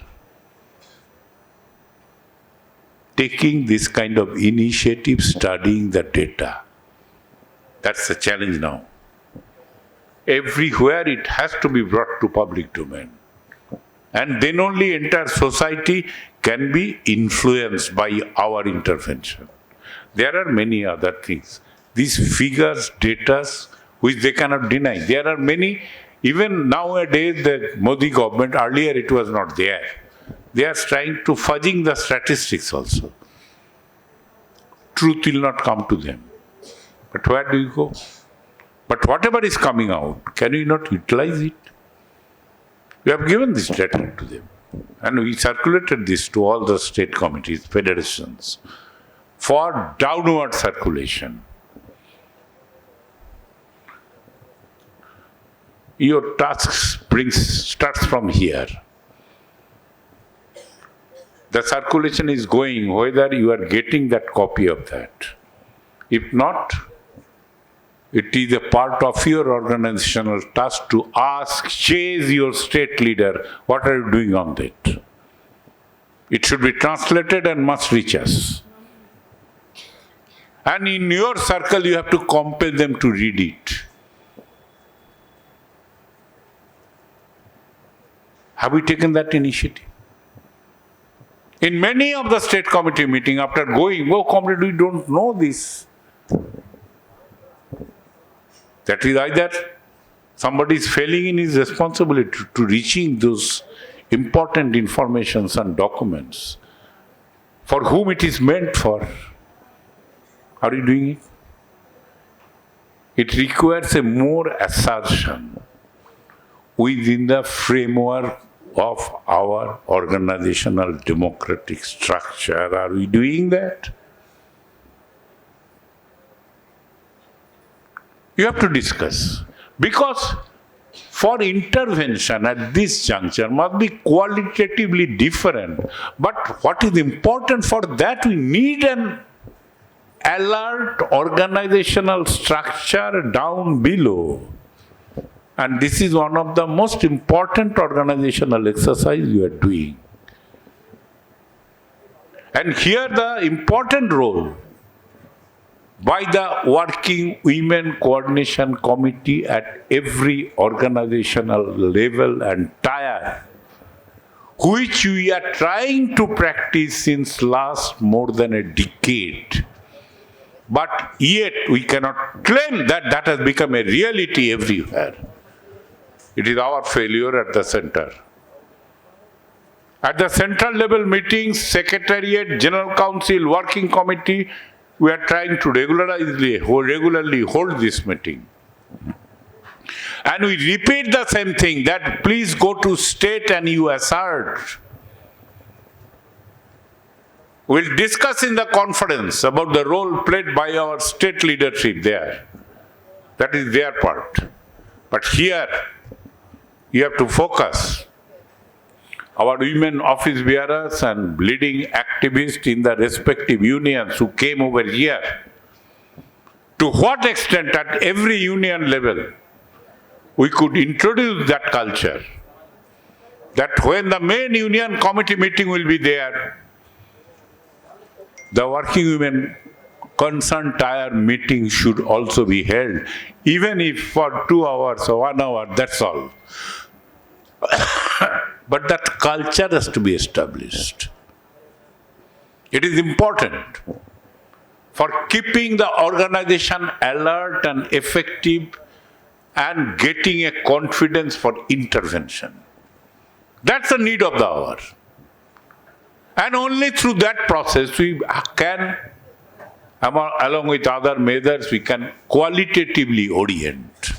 taking this kind of initiative, studying the data. That's the challenge now. Everywhere it has to be brought to public domain. And then only entire society can be influenced by our intervention. There are many other things. These figures, data, which they cannot deny. There are many, even nowadays the Modi government, earlier it was not there. They are trying to fudging the statistics also. Truth will not come to them. But where do you go? But whatever is coming out, can we not utilize it? We have given this data to them. And we circulated this to all the state committees, federations, for downward circulation. Your task starts from here. The circulation is going, whether you are getting that copy of that. If not, it is a part of your organizational task to ask, chase your state leader, what are you doing on that? It should be translated and must reach us. And in your circle, you have to compel them to read it. Have we taken that initiative? In many of the state committee meeting, after going, oh, comrade, we don't know this. That is either somebody is failing in his responsibility to reaching those important informations and documents for whom it is meant for. Are you doing it? It requires a more assertion within the framework of our organizational democratic structure. Are we doing that? You have to discuss. Because for intervention at this juncture must be qualitatively different. But what is important for that, we need an alert organizational structure down below. And this is one of the most important organizational exercises you are doing. And here the important role by the Working Women Coordination Committee at every organizational level and tier, which we are trying to practice since last more than a decade. But yet we cannot claim that that has become a reality everywhere. It is our failure at the center. At the central level meetings, Secretariat, General Council, Working Committee, we are trying to regularly hold this meeting. And we repeat the same thing, that please go to state and you assert. We'll discuss in the conference about the role played by our state leadership there. That is their part. But here, you have to focus. Our women office bearers and leading activists in the respective unions who came over here, to what extent at every union level we could introduce that culture, that when the main union committee meeting will be there, the working women concerned tier meeting should also be held, even if for 2 hours or 1 hour, that's all. But that culture has to be established. It is important for keeping the organization alert and effective and getting a confidence for intervention. That's the need of the hour. And only through that process we can, along with other measures, we can qualitatively orient.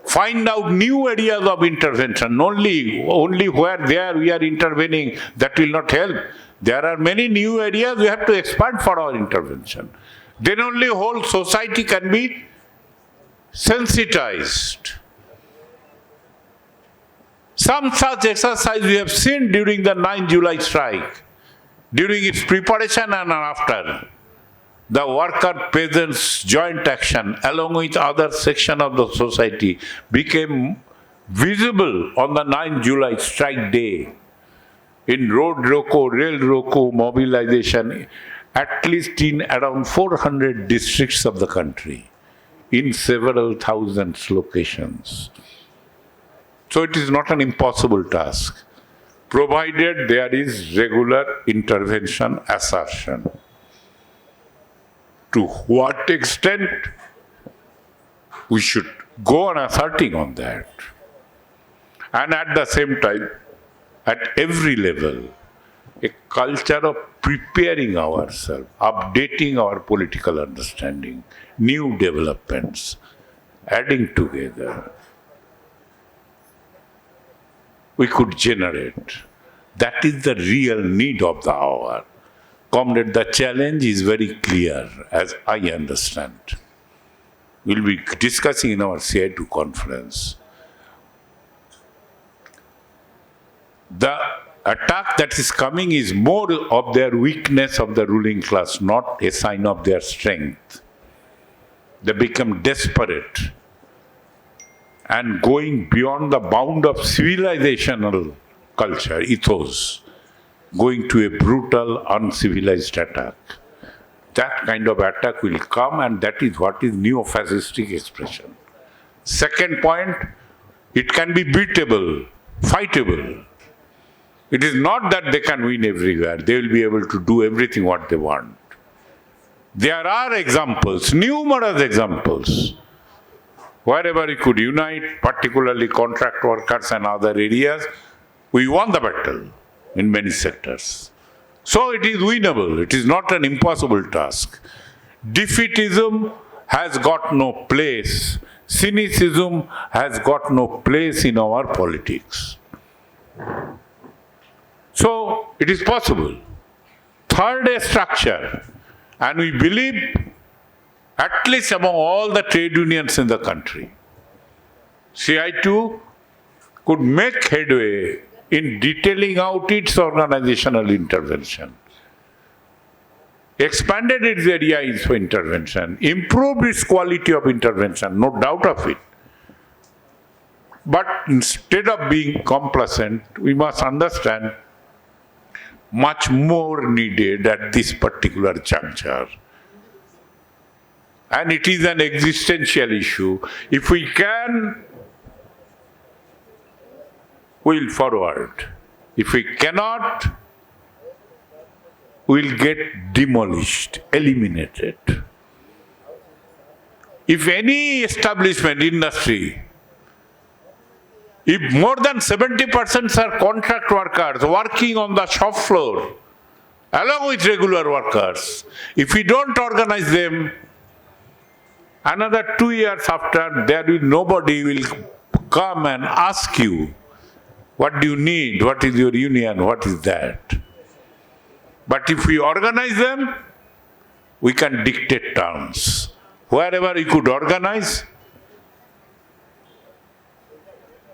Find out new areas of intervention. Only where there we are intervening, that will not help. There are many new areas we have to expand for our intervention. Then only whole society can be sensitized. Some such exercise we have seen during the 9 July strike, during its preparation and after. The worker peasants joint action along with other section of the society became visible on the 9 July strike day. In road roko, rail roko mobilization, at least in around 400 districts of the country, in several thousands locations. So it is not an impossible task, provided there is regular intervention assertion. To what extent we should go on asserting on that. And at the same time, at every level, a culture of preparing ourselves, updating our political understanding, new developments, adding together, we could generate. That is the real need of the hour. Comrade, the challenge is very clear, as I understand. We'll be discussing in our CI2 conference. The attack that is coming is more of their weakness of the ruling class, not a sign of their strength. They become desperate and going beyond the bound of civilizational culture, ethos, going to a brutal, uncivilized attack. That kind of attack will come, and that is what is neo-fascistic expression. Second point, it can be beatable, fightable. It is not that they can win everywhere. They will be able to do everything what they want. There are examples, numerous examples, wherever we could unite, particularly contract workers and other areas, we won the battle in many sectors. So it is winnable. It is not an impossible task. Defeatism has got no place. Cynicism has got no place in our politics. So it is possible. Third, a structure. And we believe, at least among all the trade unions in the country, CI2 could make headway in detailing out its organizational intervention, expanded its areas for intervention, improved its quality of intervention, no doubt of it. But instead of being complacent, we must understand much more needed at this particular juncture. And it is an existential issue. If we can, we'll forward. If we cannot, we'll get demolished, eliminated. If any establishment, industry, if more than 70% are contract workers working on the shop floor, along with regular workers, if we don't organize them, another 2 years after, nobody will come and ask you, what do you need? What is your union? What is that? But if we organize them, we can dictate terms. Wherever we could organize,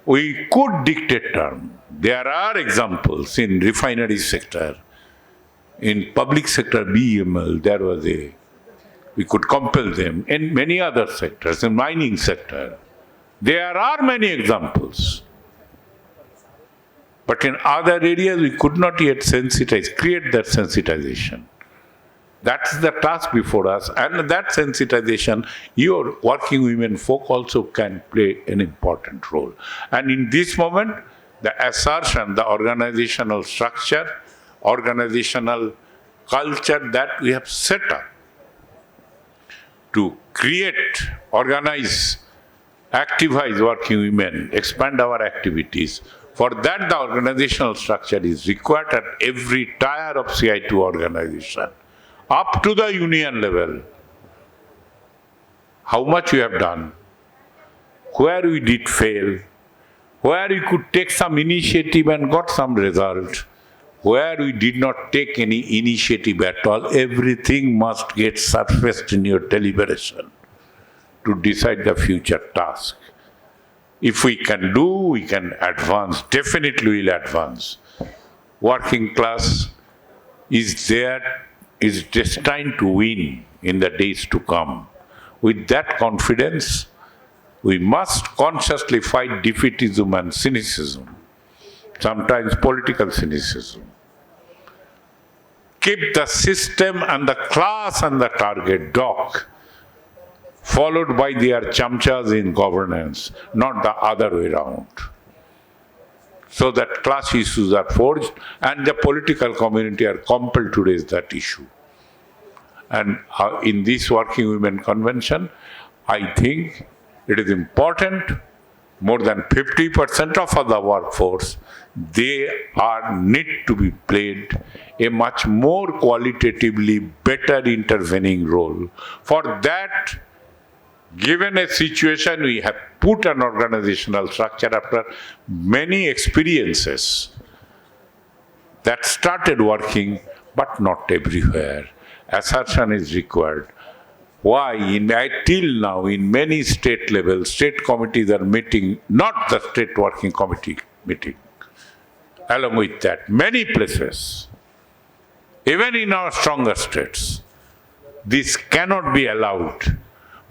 we could dictate terms. There are examples in refinery sector, in public sector, BEML, we could compel them. In many other sectors, in mining sector, there are many examples. But in other areas, we could not yet create that sensitization. That's the task before us. And that sensitization, your working women folk also can play an important role. And in this moment, the assertion, the organizational structure, organizational culture that we have set up to create, organize, activize working women, expand our activities. For that, the organizational structure is required at every tier of CI2 organization, up to the union level. How much we have done? where we did fail, where we could take some initiative and got some result, where we did not take any initiative at all, everything must get surfaced in your deliberation to decide the future task. If we can do, we can advance, definitely we'll advance. Working class is there, is destined to win in the days to come. With that confidence, we must consciously fight defeatism and cynicism, sometimes political cynicism. Keep the system and the class and the target dog, followed by their chamchas in governance, not the other way around. So that class issues are forged and the political community are compelled to raise that issue. And in this Working Women Convention, I think it is important, more than 50% of the workforce, they need to be played a much more qualitatively better intervening role. For that, given a situation, we have put an organizational structure after many experiences that started working, but not everywhere. Assertion is required. Why? Till now, in many state levels, state committees are meeting, not the state working committee meeting. Along with that, many places, even in our stronger states, this cannot be allowed.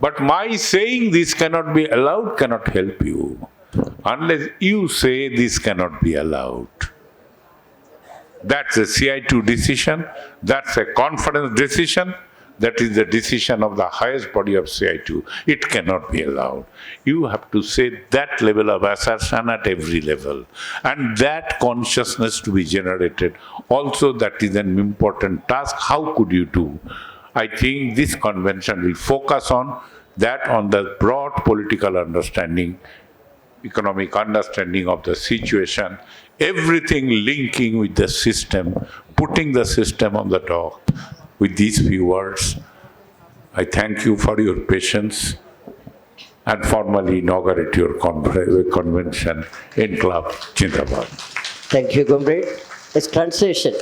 But my saying this cannot be allowed cannot help you, unless you say this cannot be allowed. That's a CI2 decision, that's a conference decision, that is the decision of the highest body of CI2. It cannot be allowed. You have to say that level of assertion at every level. And that consciousness to be generated, also that is an important task. How could you do? I think this convention will focus on that, on the broad political understanding, economic understanding of the situation, everything linking with the system, putting the system on the top. With these few words, I thank you for your patience and formally inaugurate your convention in Club Jindabad. Thank you, comrade. It's translation.